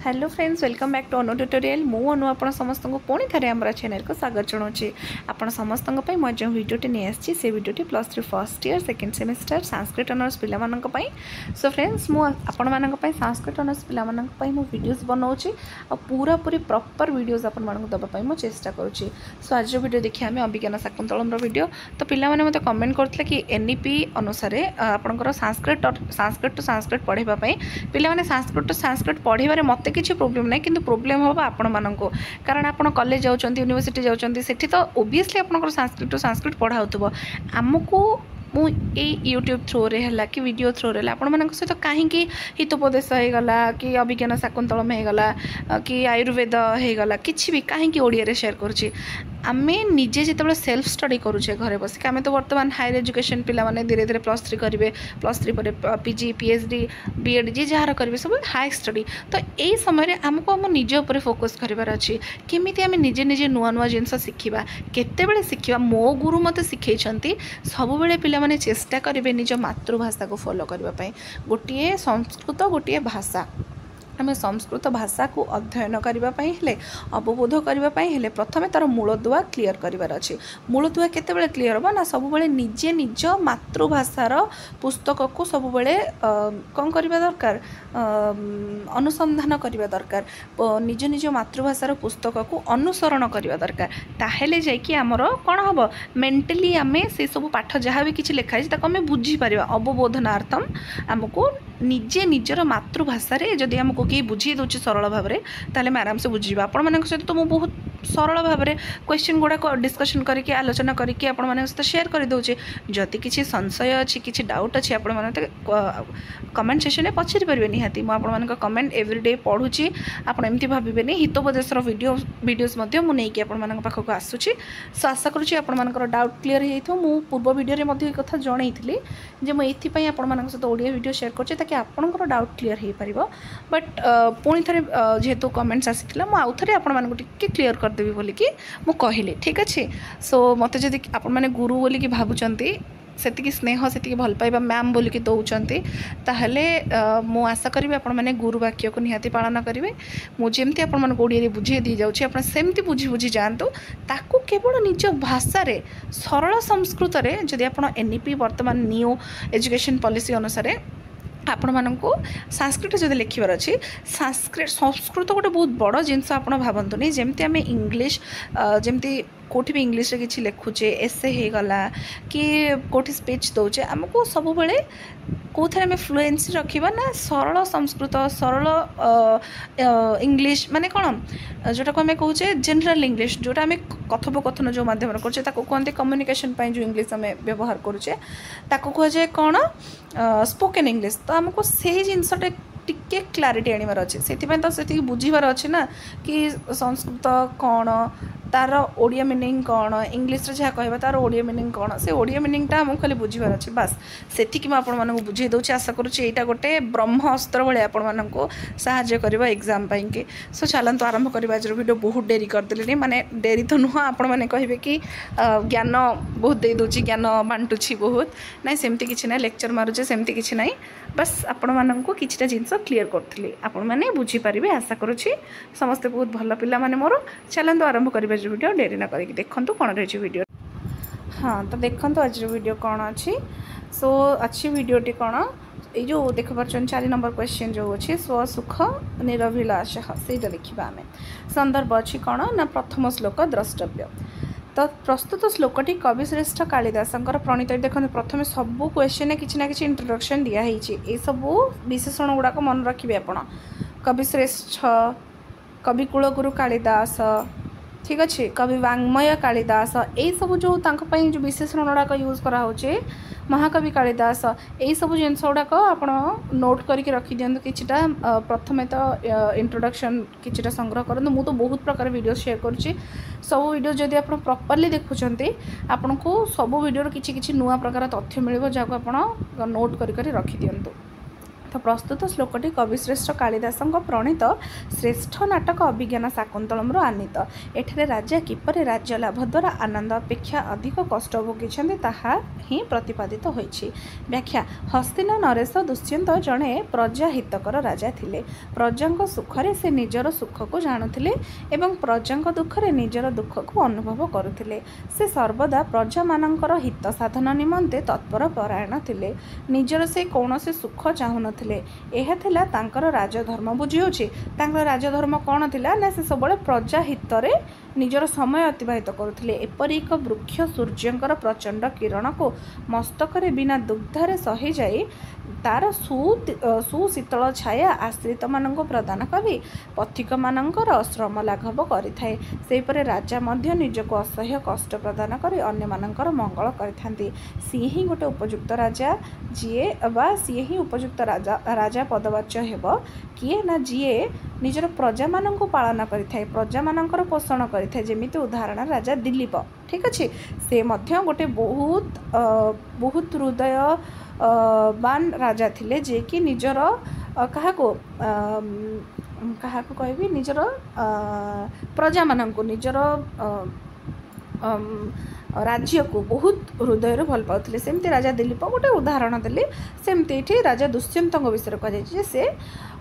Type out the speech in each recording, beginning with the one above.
Hello friends, welcome back to Anu tutorial. मु अनु आपण समस्त को पुणी थे आम चैनल को स्वागत जनाऊँगी। आपण समस्त मैं जो भिडियोटी नहीं आसी से भिडियोटी +3 first year second semester Sanskrit honours पिलामानंक सो फ्रेंड्स आपण मानक संस्कृत ऑनर्स पिलामानंक मु वीडियोस बनाऊँगी और पूरा पूरी प्रॉपर वीडियोस आपण मानक दबा मु चेष्टा करुँची। सो आज वीडियो देखिए आम अभिज्ञान शाकुंतलम वीडियो। तो पिला माने मते कमेंट करथिले कि एनईपी अनुसार आपनकर संस्कृत टू संस्कृत पढ़ाई पिला माने संस्कृत टू संस्कृत पढ़ाई मत किसी प्रोब्लेम ना, कि प्रोब्लेम हम आपण मानक कारण आप कॉलेज जाऊँ यूनिवर्सिटी जाऊँ सेठी तो ओबियसली आपनकर संस्कृत टू संस्कृत पढ़ाऊब आमको मु यूट्यूब थ्रू रे है कि वीडियो थ्रू रे आपण मान सहित कहीं हितोपदेश होगला कि अभिज्ञान शाकुंतलम होगला कि आयुर्वेद होगला कि भी कहीं ओडिया शेयर करुँची आमे निजे जिते सेल्फ स्टडी करुचे घरे बसिक आम तो बर्तमान हायर एजुकेशन पिला माने धीरे धीरे +3 करेंगे +3 पर पीजी पीएचडी बीएड जी जार करेंगे सब हाई स्टडी। तो यही समय आमको आम निज उपर फोकस करार अच्छी केमी आम निजे निजे नुआ नुआ जिनस शिखा केते शिखा। मो गुरु मत शिखई सब पिला माने चेष्टा करेंगे निज मातृभाषा को फॉलो करने गोटे संस्कृत गोटे भाषा आम संस्कृत भाषा को अध्ययन करने अवबोध करने प्रथम तार मूलदुआ क्लीयर करार अच्छे। मूलदुआ केते क्लीयर हम ना सब निजे निज मातृभाषार पुस्तक को सब कौन करवा दरकार अनुसंधान करवा दरकार निज निज मातृभाषार पुस्तक को अनुसरण करवा दरकार। ताहेले जाइए आमर कौन हम मेंटली आम से सब पाठ जहाँ भी किसी लिखाई आम बुझीपर अवबोधनार्थम आमको निजे निजर मातृभाषा जदि आमको किए बुझी दूसरी सरल भाव में ताले मैं आराम से बुझीबा। आपण मान सहित तो मुझे बहुत सरल भाव में क्वेश्चन गुड़ाक डिस्कसन करके आलोचना करके आपण मान सहित शेयर कर दूचे। जदि किसी संशय अच्छी किसी डाउट अच्छी आपण मैंने कमेंट सेक्शन में पचारि पारे निहाती मुझे कमेंट एवरीडे पढ़ुची आप एमती भावेनि हितोपदेशर वीडियोस मुझे आपण पाखक आसूची। सो आशा करुँची आपर डाउट क्लीयर हो मु पूर्व वीडियो कथा जनईली जे मुझे आपण सहित ओडिया वीडियो शेयर कर ताकि आपंकर डाउट क्लीयर हो पार। बट पुणी थे जेहेतु कमेंट्स आसी आउ थे आपको क्लीयर करदेवी बोलिकी मु कहली ठीक अच्छे। सो मत जदि आपण मैंने गुरु बोलिकी भावुंट सेतिकी स्नेह सेतिकी भल पाइबा मैम बोलिकी दौरान ताहले मु आशा करी आपण मैंने गुरु वाक्य को निहाती पालन करेंगे। मुझे आपण मन ओडिया बुझे दी जाऊँगी आप सेमती बुझी बुझी जातु ताकू केवल निज भाषा सरल संस्कृत जदि आप एनईपी वर्तमान न्यू एजुकेशन पॉलिसी अनुसार आपण मानू संस्कृत जब लिखार अच्छी संस्कृत गोटे बहुत बड़ जिनस आप भावतुनि जमती आम इंग्लीश जमती कौटी भी इंग्लीश रे किसी लिखुचे एसे हो गला कि कौटी स्पीच दौचे आमको सब कौ थे फ्लुएंसी रखा ना सरल संस्कृत सरल इंग्लीश माने कौन जोटा को आम कहे जनरल इंग्लीश जोटा आम कथोपकथन जो मध्यम करें कहते कम्युनिकेशन जो इंग्लीश आम व्यवहार करुचे कह जाए कौन स्पोकन इंग्लीश। तो आमको से जिनसटे टिके क्लारिटी आनिबार अच्छे से तो से बुझीबार अच्छे ना कि संस्कृत कौन तार ओडिया मीनिंग कौन इंग्लीश जहाँ कह तार ओडिया मीनिंग कौन से ओडिया मीनिंगटा आमको खाली बुझीबार अच्छे बास से मुझे बुझे दूसरी आशा करुँच यहाँ गोटे ब्रह्म अस्त्र भाई आपको साहाय्य कर एग्जाम पाई। सो चलतु आरंभ करवा आज वीडियो बहुत डेरी करदेली माने डेरी तो नुह आपण मैंने कहे कि ज्ञान बहुत दे दूची ज्ञान बांटुची बहुत ना सेमती किसी ना लेक्चर मारुचे सेमती किसी ना बस आपण मानक किछिटा जिनस क्लीयर करी आपण मैंने बुझीपारे आशा करुँची समस्ते बहुत भल पिला माने मोर। चलतु आरंभ करवा वीडियो डेरी न करके देखु कौन रही वीडियो। हाँ तो देखो आज वीडियो कौन अच्छी। सो अच्छी वीडियोटी कौन ये जो देख पार्छन 4 नंबर क्वेश्चन जो अच्छे स्वसुख निरभिलाष से देखा आम संदर्भ अच्छी कौन ना प्रथम श्लोक द्रष्टव्य। तो प्रस्तुत श्लोकटी कविश्रेष्ठ कालिदास प्रणीत देखते प्रथम सबू क्वेश्चन किसी ना कि इंट्रोडक्शन दिखाई ये सब विशेषण गुड़ाक मन रखिए आप कविश्रेष्ठ कवि कुलगुरु कालिदास ठीक अच्छे कवि वाङ्मय कालिदास यही सब जो जो विशेषण गुड़ाक यूज कराऊे महाकवि कालिदास यही सब जिनस गुड़ाक आप नोट करके रखी दिंतु किछिटा प्रथमे तो इंट्रोडक्शन किछिटा संग्रह करूँ मु तो बहुत प्रकार वीडियो शेयर करुँची सब वीडियो जदि आप प्रॉपर्ली देखुंत आपन को सब वीडियो किसी किसी नुआ प्रकार तथ्य मिल जहाँ आप नोट कर रखी दिंतु। तो प्रस्तुत श्लोकटी कविश्रेष्ठ कालिदास प्रणीत श्रेष्ठ नाटक अभिज्ञान शाकुंतलम आनीत। एठारे राजा किपरि राज्य लाभ द्वारा आनंद अपेक्षा अधिक कष्ट भोगी ताहा ही प्रतिपादित होइछि। व्याख्या हस्तिना नरेश दुष्यंत जड़े प्रजा हितकर राजा थिले। प्रजा सुखरे से निजर सुख को जानुथिले एवं प्रजा दुखरे निजर दुख को अनुभव करुथिले। से सर्वदा प्रजा मानकर हित साधन निमंते तत्पर परायण थिले। निजर से कौनसी सुख चाहून यह थिला तांकर राजधर्म। बुझीहोछि तांकर राजधर्म कौन थिला ना से सब प्रजा हित रे निजर समय अतिबाहित करुथिले। एपरि एक वृक्ष सूर्यंकर प्रचंड किरण को मस्तकरे बिना दुग्धरे सही जाई तार सुशीतल छाया आश्रित मानक प्रदान करी पथिक मानकर श्रम लाघव करिथाए। सेहिपरि राजा मध्य निजको असह्य कष्ट प्रदान करी अन्य मानकर मंगल करिथांती। सी ही गोटे उपयुक्त राजा जीए बा सी ही उपयुक्त राजा पदवाच्य हेब किए ना जीए निजर प्रजा मानक पालन करिथाए, प्रजा मानकर पोषण करिथाए। जेमिति उदाहरण राजा दिलीप, ठीक अच्छे, से मध्य गोटे बहुत हृदय बान राजा थिले जे कि निजर काहाको कहबी निजर प्रजा मानक निजर राज्य को बहुत हृदय भल पाउथिले। सेमती राजा दिलीप गोटे उदाहरण देली। सेमती एठी राजा दुष्यंत विषय कह से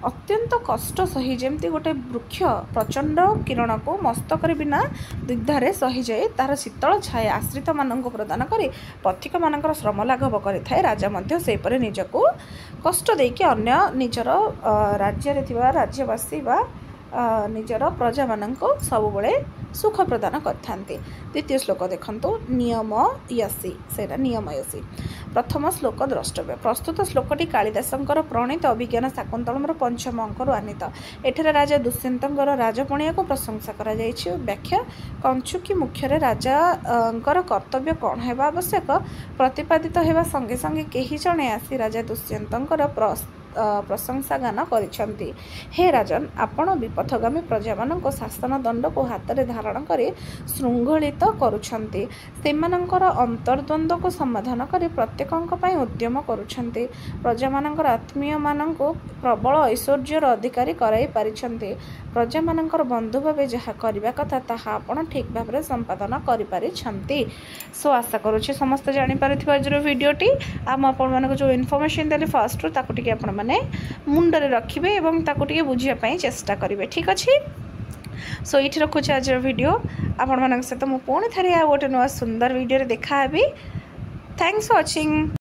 अत्यंत कष्ट सही जेमती गोटे वृक्ष प्रचंड किरण को मस्तक बिना दुग्धारे सही जाए तार शीतल छाया आश्रित मानक प्रदान करी पथिक मानकर श्रम लाघव करिथाए। राजा मध्य सेपरि निजको कष्ट देकी अन्य निजर राज्य थिबा राज्यवासी बा निजर प्रजा मानक सब बड़े सुख प्रदान करथांती। द्वितीय श्लोक देखंतु नियमयसी सेटा नियमयसी। प्रथम श्लोक द्रष्टव्य। प्रस्तुत श्लोकटी कालिदासंकर प्रणीत अभिज्ञान शाकुंतलम पंचम अंकरु आनीत। एठारे राजा दुष्यंतर राजपणिया को प्रशंसा करा जायछि। व्याख्या कंचुकी मुख्य राजा कर्तव्य कौन हेबा आवश्यक प्रतिपादित हेबा संगे संगे केही जणे आसी राजा दुष्यंतर प्रशंसा गान करिसेंती। हे राजन, आपण विपथगामी प्रजा मानक शासन दंड को हाथ में धारण कर श्रृंखलित करुछंती। सेमानंकर अंतर्द्वंद को समाधान कर प्रत्येकंक पय उद्यम करुछंती। प्रजा मानकर आत्मीय मानक प्रबल ऐश्वर्यर अधिकारी कराई पारिछंती। प्रजा मानकर बंधु भाव जहाँ करबा कथा ताहा आपण ठीक भाव में संपादन करि पारिछंती। सो आशा करुछि समस्त जानि पारिथिबा आजर वीडियोटी। आपण मानक जो इनफॉरमेशन देली फर्स्ट रू ताकू टिके आपण माने मुंडरे रखिबे एवं ताकू टिके बुझिया पई चेष्टा करिवे, ठीक अछि। सो ये रखुच्छे आज वीडियो आपण मानक सहित मु पुणी थरे आ गोटे नुआ सुंदर वीडियो रे देखा हेबी। Thanks for watching.